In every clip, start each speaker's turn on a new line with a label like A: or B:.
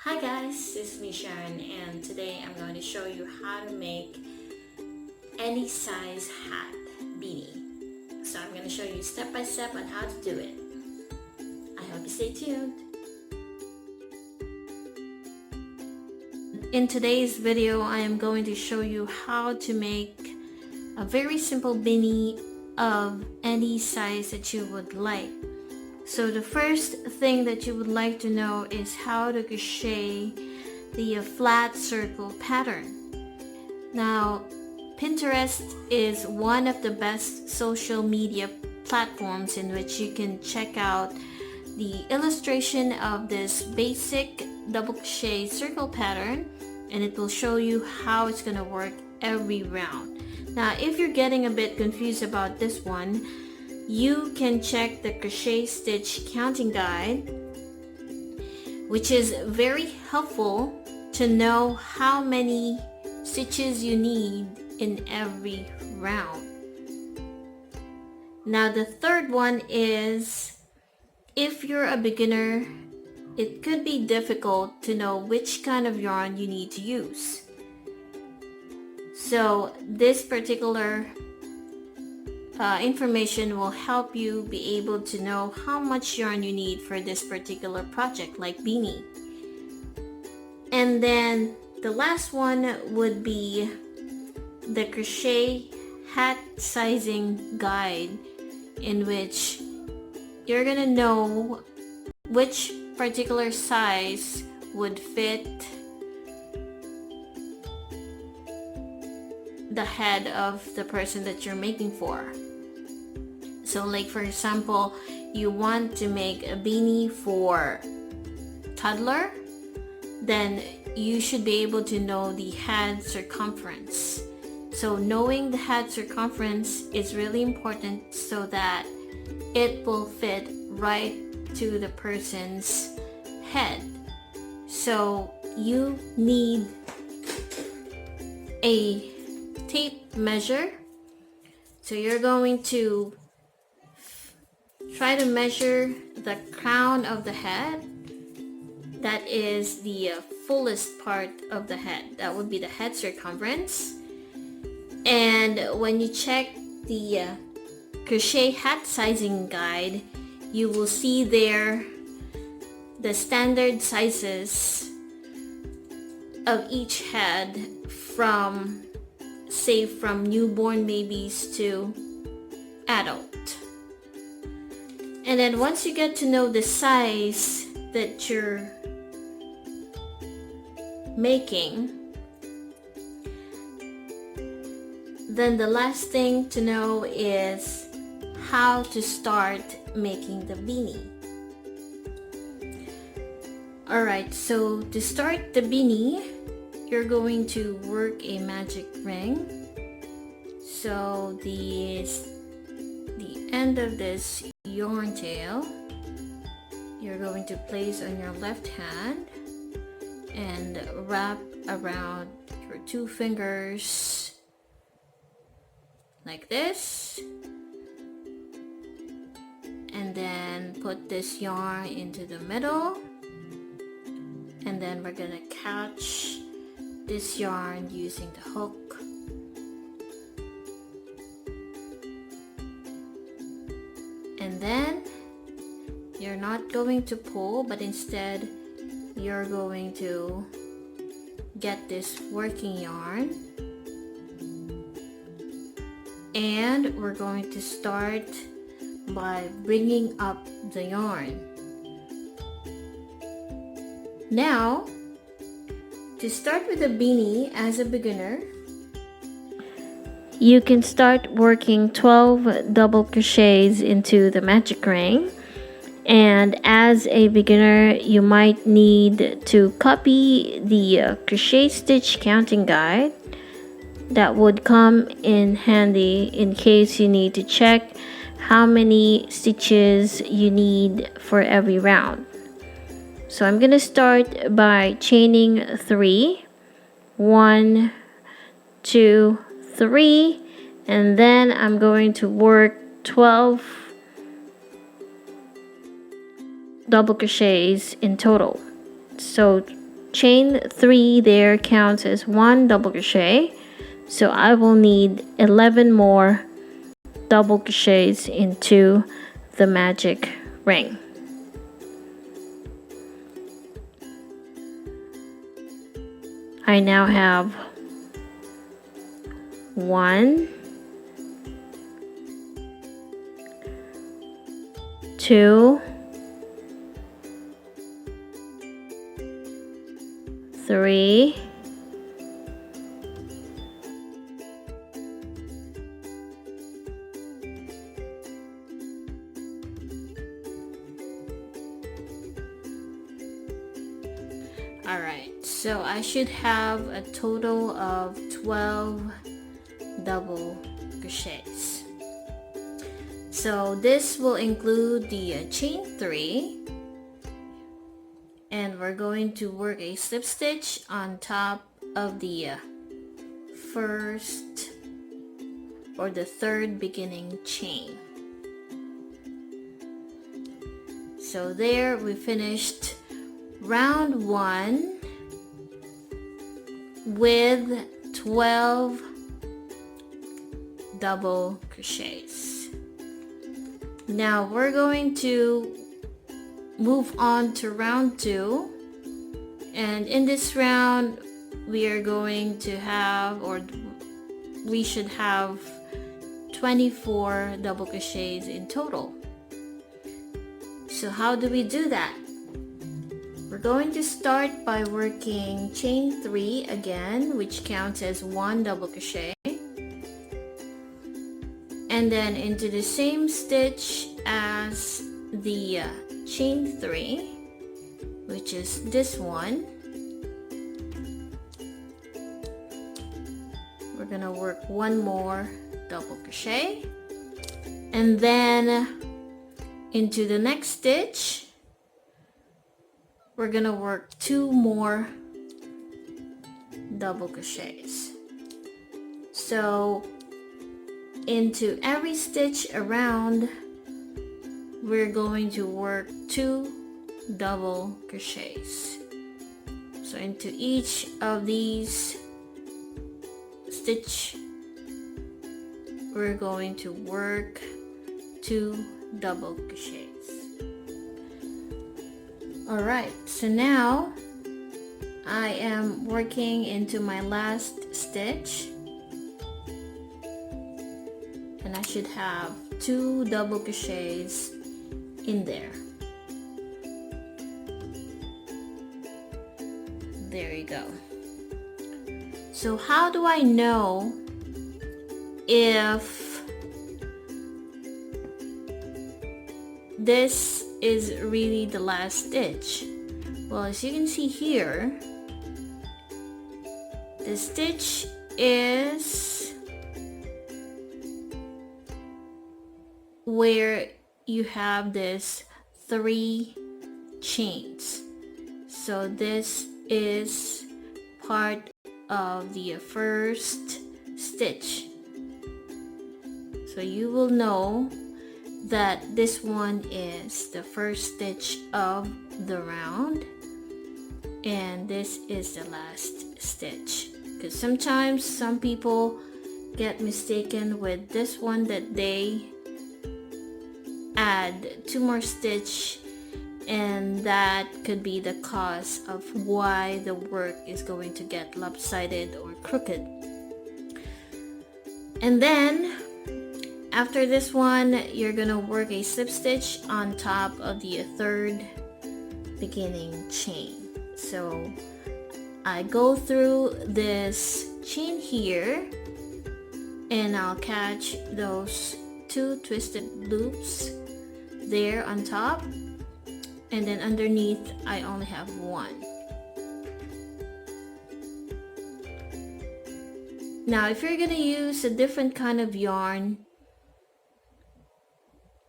A: Hi guys, this is me Sharon, and today I'm going to show you how to make any size hat beanie. So I'm going to show you step by step on how to do it. I hope you stay tuned. In today's video, I am going to show you how to make a very simple beanie of any size that you would like. So the first thing that you would like to know is how to crochet the flat circle pattern. Now, Pinterest is one of the best social media platforms in which you can check out the illustration of this basic double crochet circle pattern, and it will show you how it's going to work every round. Now, if you're getting a bit confused about this one, you can check the crochet stitch counting guide, which is very helpful to know how many stitches you need in every round. Now the third one is, if you're a beginner, it could be difficult to know which kind of yarn you need to use. So this particular information will help you be able to know how much yarn you need for this particular project, like beanie. And then the last one would be the crochet hat sizing guide, in which you're gonna know which particular size would fit the head of the person that you're making for. So like for example, you want to make a beanie for toddler, then you should be able to know the head circumference. So knowing the head circumference is really important so that it will fit right to the person's head. So you need a tape measure. So you're going to try to measure the crown of the head. That is the fullest part of the head. That would be the head circumference. And when you check the crochet hat sizing guide, you will see there the standard sizes of each head from, say, from newborn babies to adult. And then once you get to know the size that you're making, then the last thing to know is how to start making the beanie. Alright, so to start the beanie, you're going to work a magic ring. So the end of this yarn tail, you're going to place on your left hand and wrap around your two fingers like this, and then put this yarn into the middle, and then we're gonna catch this yarn using the hook. And then you're not going to pull, but instead you're going to get this working yarn, and we're going to start by bringing up the yarn. Now, to start with a beanie as a beginner, you can start working 12 double crochets into the magic ring. And as a beginner, you might need to copy the crochet stitch counting guide. That would come in handy in case you need to check how many stitches you need for every round. So I'm gonna start by chaining 3, 1, 2, 3, and then I'm going to work 12 double crochets in total. So chain 3 there counts as 1 double crochet, so I will need 11 more double crochets into the magic ring. I now have 1, 2, 3, 'Alright, so I should have a total of 12 double crochets. So this will include the chain 3, and we're going to work a slip stitch on top of the first or the third beginning chain. So there we finished round 1 with 12 double crochets. Now we're going to move on to round 2, and in this round we are going to have, or we should have, 24 double crochets in total. So how do we do that? We're going to start by working chain 3 again, which counts as 1 double crochet, and then into the same stitch as the chain 3, which is this one. We're gonna work 1 more double crochet, and then into the next stitch we're gonna work 2 more double crochets. So into every stitch around we're going to work 2 double crochets. So into each of these stitch we're going to work 2 double crochets. Alright, so now I am working into my last stitch, and I should have 2 double crochets in there. There you go. So how do I know if this is really the last stitch? Well, as you can see here, the stitch is where you have this 3 chains. So this is part of the first stitch. So you will know that this one is the first stitch of the round, and this is the last stitch, because sometimes some people get mistaken with this one, that they add 2 more stitch, and that could be the cause of why the work is going to get lopsided or crooked. And then after this one, you're gonna work a slip stitch on top of the third beginning chain. So I go through this chain here, and I'll catch those 2 twisted loops there on top, and then underneath I only have 1. Now if you're gonna use a different kind of yarn,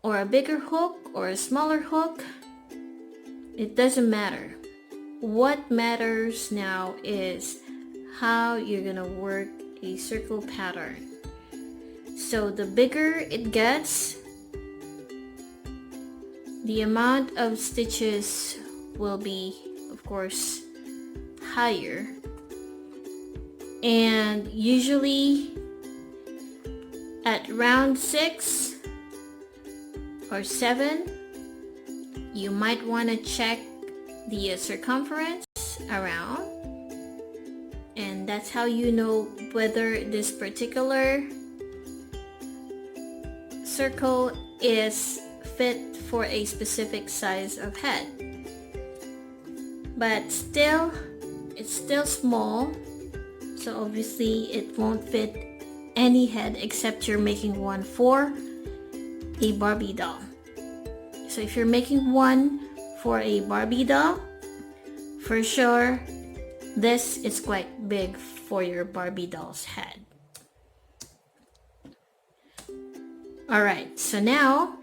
A: or a bigger hook or a smaller hook, it doesn't matter. What matters now is how you're gonna work a circle pattern. So the bigger it gets, the amount of stitches will be, of course, higher. And usually at round 6 or 7, you might want to check the circumference around, and that's how you know whether this particular circle is fit for a specific size of head. But still, it's still small, so obviously it won't fit any head except you're making one for a Barbie doll. So if you're making one for a Barbie doll, for sure this is quite big for your Barbie doll's head. Alright, so now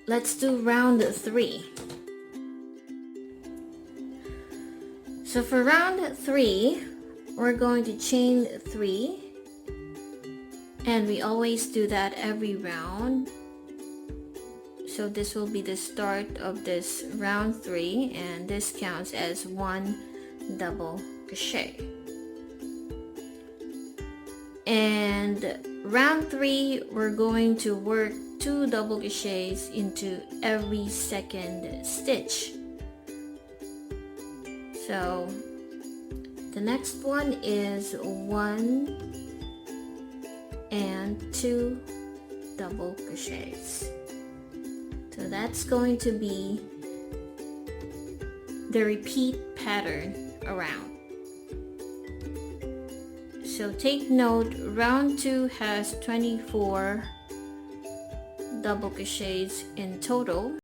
A: let's do round 3. So for round 3, we're going to chain 3, and we always do that every round. So this will be the start of this round 3, and this counts as 1 double crochet. And round 3, we're going to work 2 double crochets into every second stitch. So the next one is 1 and 2 double crochets. So that's going to be the repeat pattern around. So take note, round 2 has 24 double crochets in total,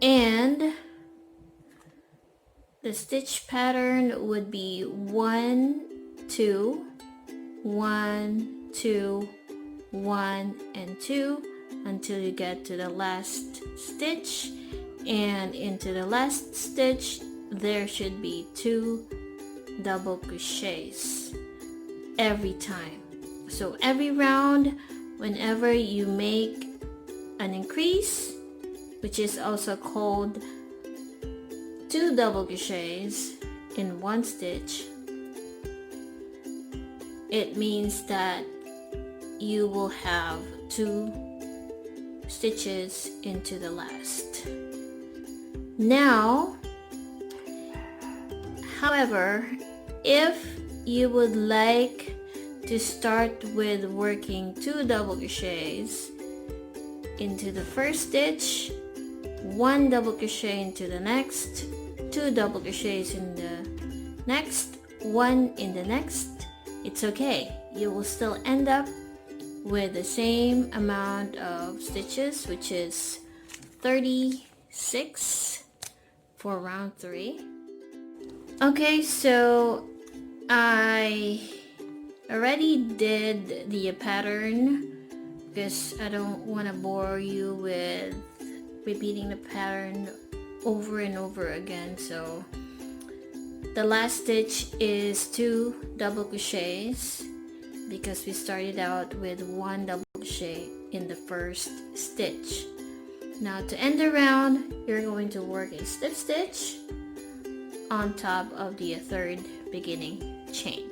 A: and the stitch pattern would be 1, 2, 1, 2, 1, and 2 until you get to the last stitch, and into the last stitch there should be 2 double crochets every time. So every round, whenever you make an increase, which is also called 2 double crochets in one stitch, it means that you will have 2 stitches into the last. Now, however, if you would like to start with working 2 double crochets into the first stitch, 1 double crochet into the next, 2 double crochets in the next, 1 in the next, it's okay. You will still end up with the same amount of stitches, which is 36 for round 3. Okay, so I already did the pattern because I don't want to bore you with repeating the pattern over and over again. So the last stitch is 2 double crochets because we started out with 1 double crochet in the first stitch. Now to end the round, you're going to work a slip stitch on top of the third beginning chain.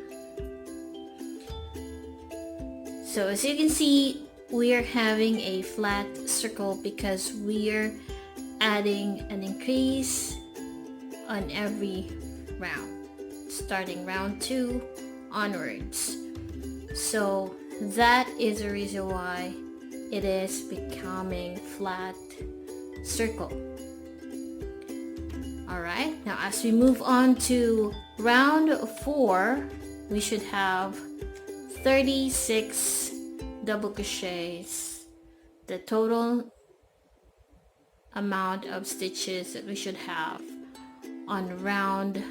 A: So as you can see, we are having a flat circle because we are adding an increase on every round, starting round 2 onwards. So that is the reason why it is becoming flat circle. Alright, now as we move on to round 4, we should have 36 double crochets, the total amount of stitches that we should have on round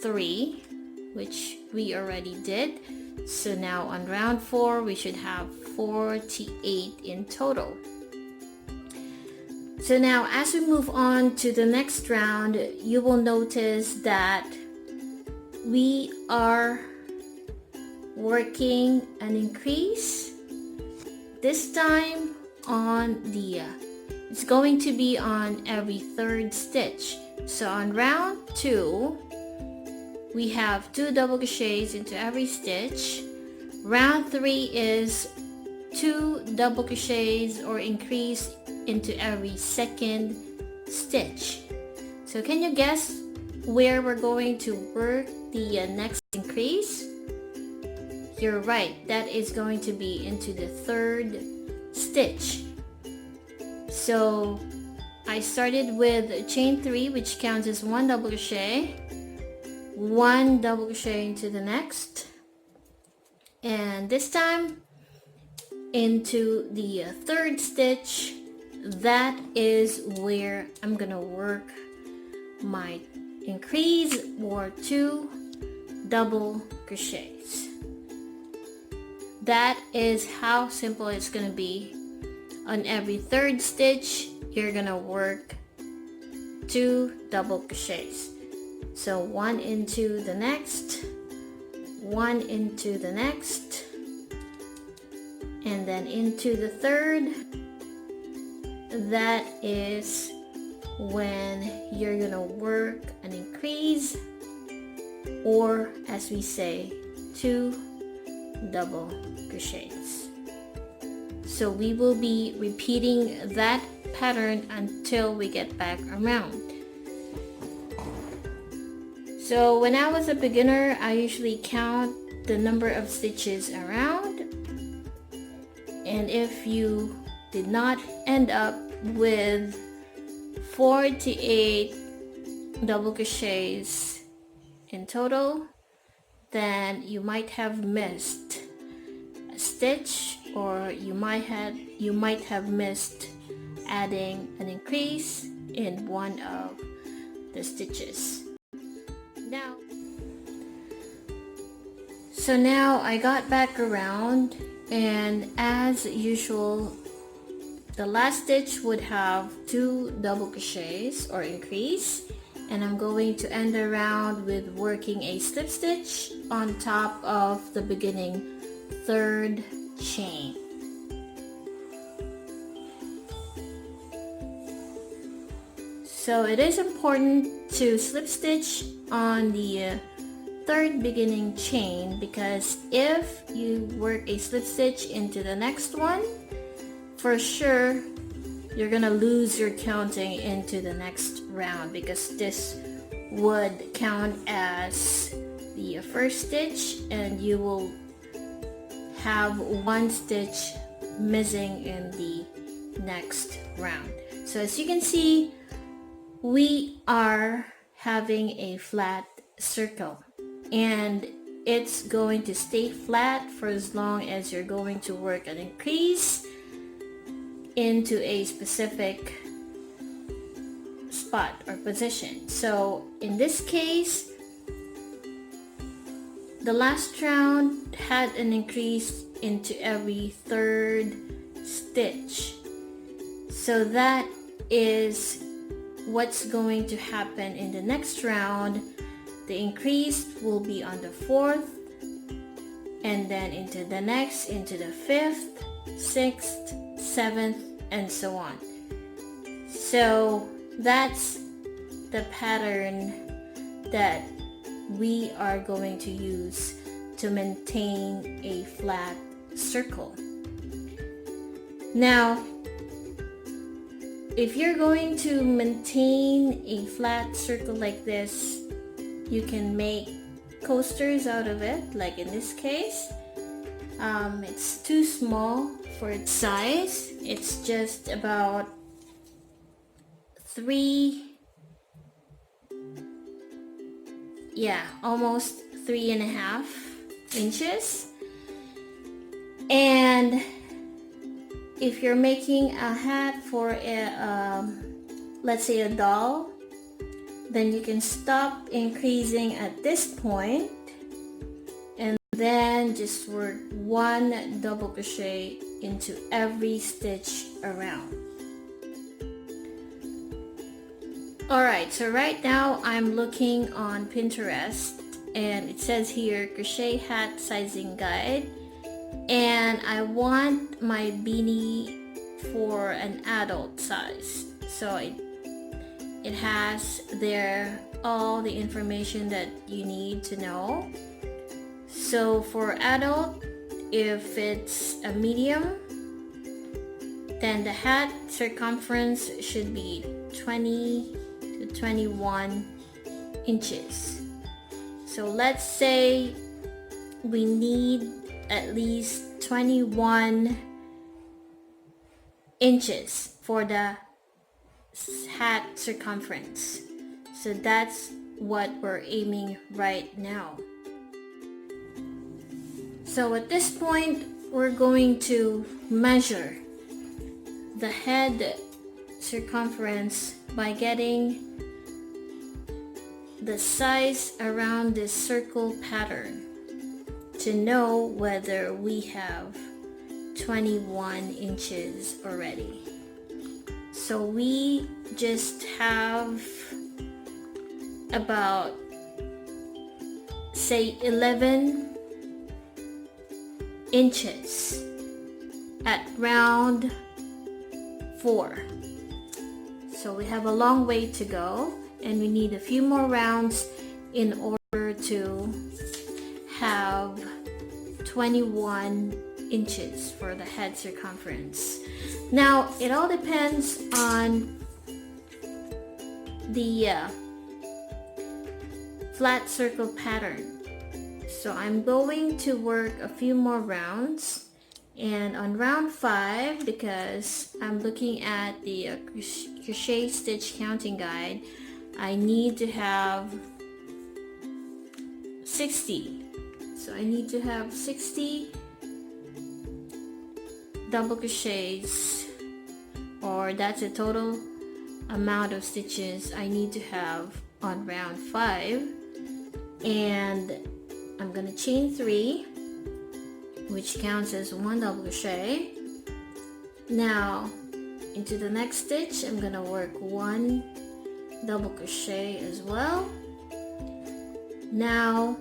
A: 3, which we already did. So now on round 4 we should have 48 in total. So now as we move on to the next round, you will notice that we are working an increase, this time on the it's going to be on every third stitch. So on round 2, we have 2 double crochets into every stitch. Round 3 is 2 double crochets or increase into every second stitch. So can you guess where we're going to work the next increase? You're right, that is going to be into the third stitch. So I started with chain 3, which counts as 1 double crochet, 1 double crochet into the next, and this time into the third stitch. That is where I'm gonna work my increase or 2 double crochets. That is how simple it's gonna be. On every third stitch, you're gonna work 2 double crochets. So 1 into the next, 1 into the next, and then into the third. That is when you're gonna work an increase, or as we say, 2 double crochets. So we will be repeating that pattern until we get back around. So when I was a beginner, I usually count the number of stitches around, and if you did not end up with 48 double crochets in total, then you might have missed a stitch, or you might have missed adding an increase in one of the stitches. Now I got back around, and as usual, the last stitch would have 2 double crochets or increase, and I'm going to end the round with working a slip stitch on top of the beginning third chain. So it is important to slip stitch on the third beginning chain, because if you work a slip stitch into the next one, for sure you're gonna lose your counting into the next round, because this would count as the first stitch and you will have 1 stitch missing in the next round. So as you can see, we are having a flat circle, and it's going to stay flat for as long as you're going to work an increase into a specific spot or position. So in this case, the last round had an increase into every third stitch. So that is what's going to happen in the next round. The increase will be on the 4th, and then into the next, into the 5th, 6th, 7th, and so on. So that's the pattern that we are going to use to maintain a flat circle. Now, if you're going to maintain a flat circle like this, you can make coasters out of it, like in this case. It's too small for its size. It's just about almost 3.5 inches. And if you're making a hat for a, let's say a doll, then you can stop increasing at this point and then just work 1 double crochet into every stitch around. Alright, so right now I'm looking on Pinterest, and it says here crochet hat sizing guide, and I want my beanie for an adult size. So it has there all the information that you need to know. So for adult, if it's a medium, then the hat circumference should be 20 to 21 inches. So let's say we need at least 21 inches for the hat circumference. So that's what we're aiming right now. So at this point, we're going to measure the head circumference by getting the size around this circle pattern to know whether we have 21 inches already. So we just have about, say, 11 inches at round 4. So we have a long way to go, and we need a few more rounds in order to have 21 inches for the head circumference. Now, it all depends on the flat circle pattern. So I'm going to work a few more rounds, and on round 5, because I'm looking at the crochet stitch counting guide, I need to have 60. So I need to have 60 double crochets, or that's a total amount of stitches I need to have on round 5. And I'm gonna chain 3, which counts as 1 double crochet. Now into the next stitch, I'm gonna work 1 double crochet as well. Now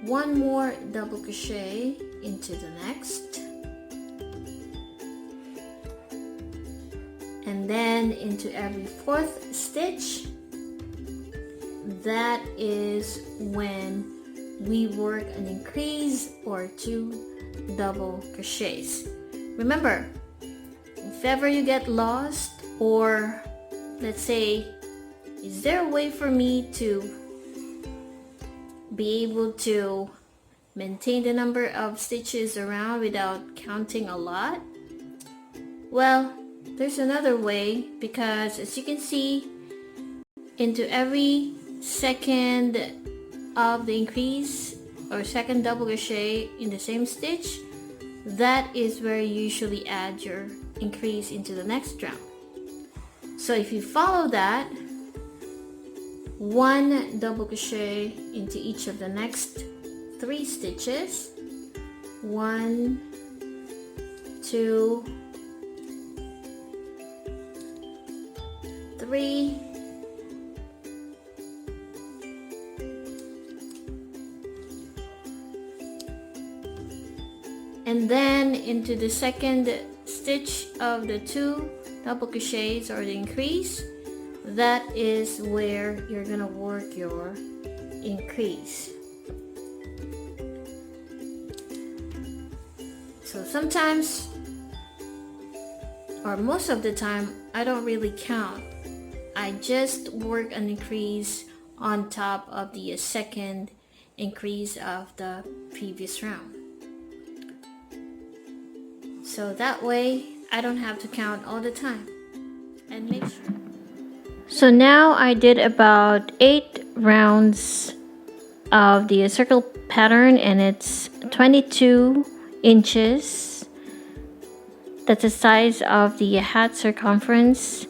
A: 1 more double crochet into the next, and then into every 4th stitch. That is when we work an increase or 2 double crochets. Remember, if ever you get lost, or let's say, is there a way for me to be able to maintain the number of stitches around without counting a lot? Well, there's another way, because as you can see, into every second of the increase or second double crochet in the same stitch, that is where you usually add your increase into the next round. So if you follow that, 1 double crochet into each of the next 3 stitches, 1, 2, 3, and then into the second stitch of the 2 double crochets or the increase, that is where you're gonna work your increase. So sometimes, or most of the time, I don't really count. I just work an increase on top of the second increase of the previous round. So that way I don't have to count all the time, and make sure. So now I did about 8 rounds of the circle pattern, and it's 22 inches. That's the size of the hat circumference,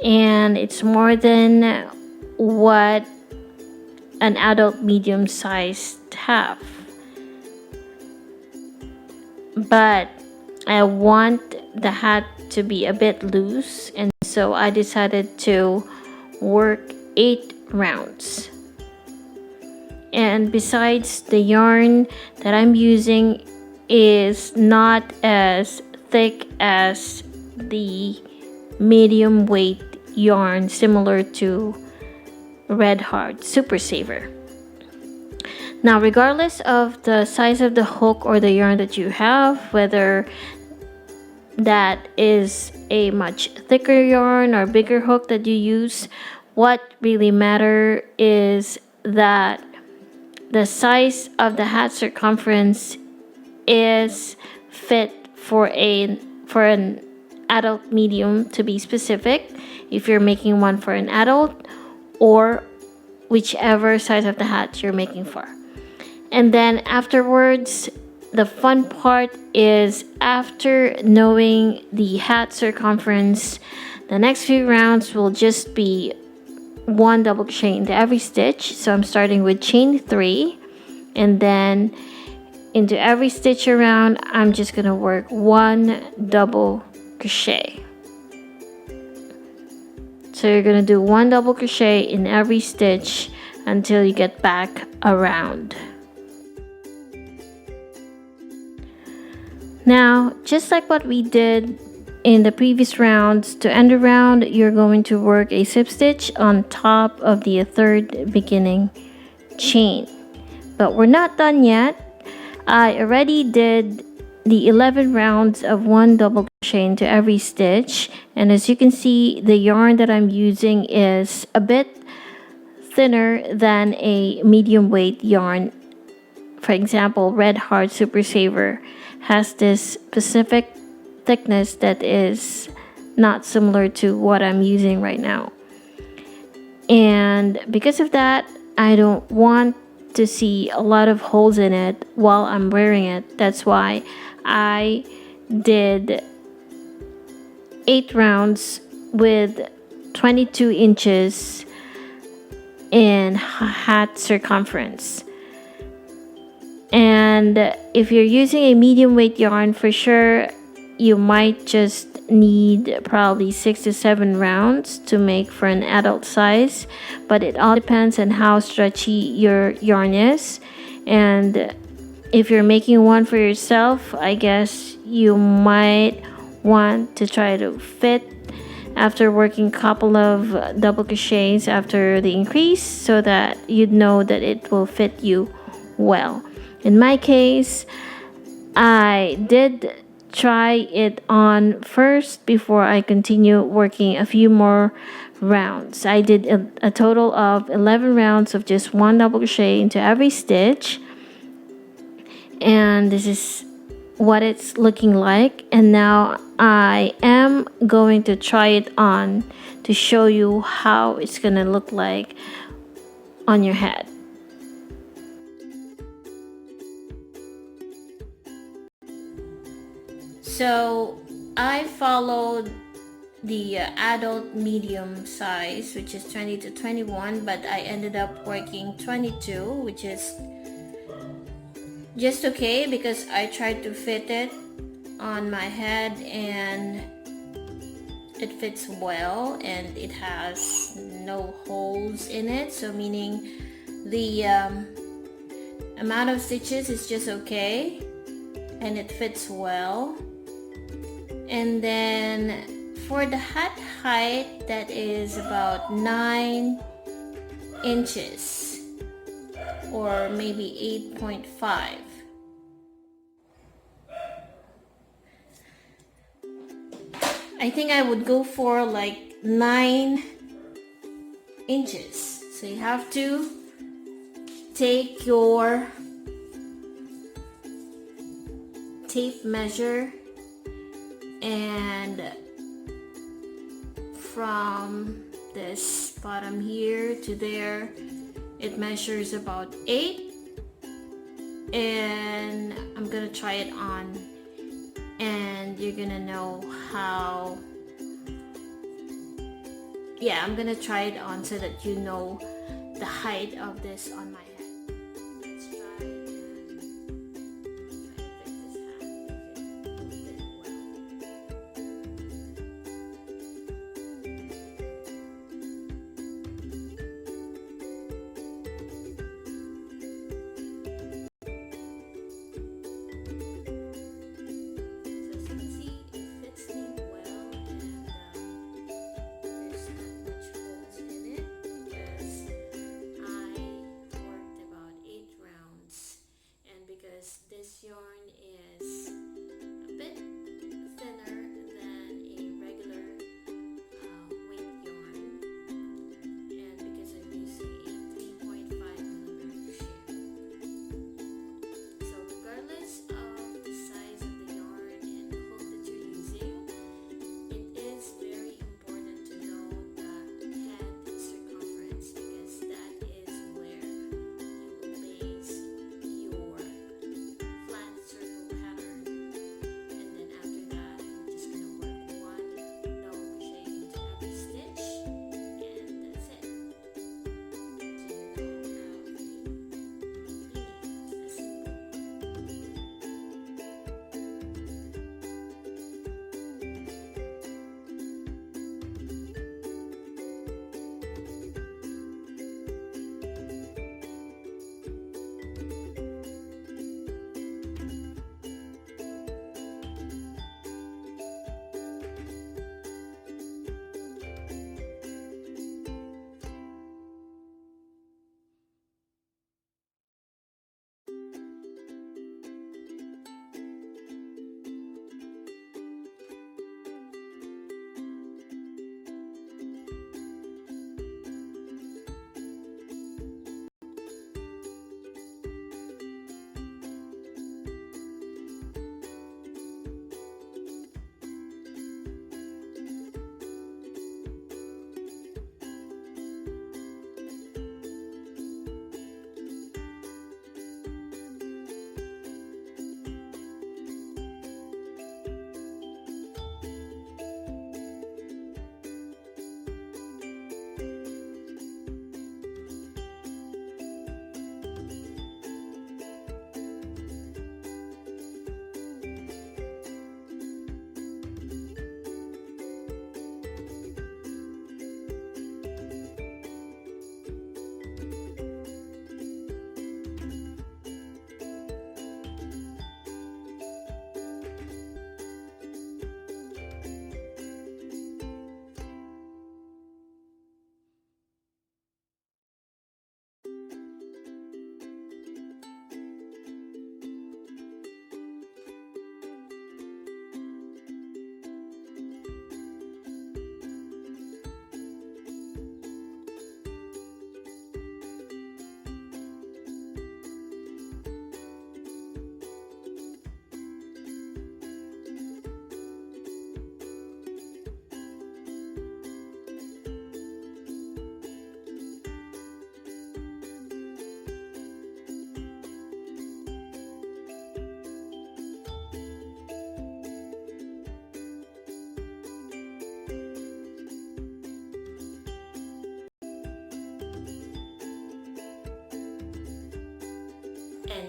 A: and it's more than what an adult medium sized have. But I want the hat to be a bit loose, and so I decided to work 8 rounds. And besides, the yarn that I'm using is not as thick as the medium weight yarn similar to Red Heart Super Saver. Now, regardless of the size of the hook or the yarn that you have, whether that is a much thicker yarn or bigger hook that you use, what really matters is that the size of the hat circumference is fit for an adult medium, to be specific, if you're making one for an adult, or whichever size of the hat you're making for. And then afterwards, the fun part is, after knowing the hat circumference, the next few rounds will just be one double crochet into every stitch. So I'm starting with chain 3, and then into every stitch around, I'm just gonna work one double crochet. So you're gonna do one double crochet in every stitch until you get back around. Now, just like what we did in the previous rounds, to end the round, you're going to work a slip stitch on top of the third beginning chain. But we're not done yet. I already did the 11 rounds of one double crochet into every stitch, and as you can see, the yarn that I'm using is a bit thinner than a medium weight yarn. For example, Red Heart Super Saver has this specific thickness that is not similar to what I'm using right now. And because of that, I don't want to see a lot of holes in it while I'm wearing it. That's why I did 8 rounds with 22 inches in hat circumference. And if you're using a medium weight yarn, for sure you might just need probably 6 to 7 rounds to make for an adult size, but it all depends on how stretchy your yarn is. And if you're making one for yourself, I guess you might want to try to fit after working a couple of double crochets after the increase, so that you'd know that it will fit you well. In my case, I did try it on first before I continue working a few more rounds. I did a total of 11 rounds of just one double crochet into every stitch, and this is what it's looking like. And now I am going to try it on to show you how it's gonna look like on your head. So I followed the adult medium size, which is 20 to 21, but I ended up working 22, which is just okay because I tried to fit it on my head and it fits well, and it has no holes in it, so meaning the amount of stitches is just okay and it fits well. And then for the hat height, that is about 9 inches or maybe 8.5. I think I would go for like 9 inches. So you have to take your tape measure, and from this bottom here to there, it measures about 8, and I'm gonna try it on and you're gonna know how. Yeah, I'm gonna try it on so that you know the height of this on my head. Let's try and fit this out. So as you can see,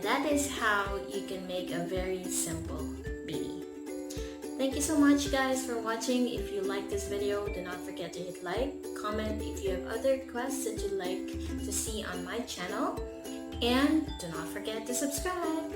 A: that is how you can make a very simple beanie. Thank you so much guys for watching. If you like this video, do not forget to hit like, comment if you have other requests that you'd like to see on my channel, and do not forget to subscribe.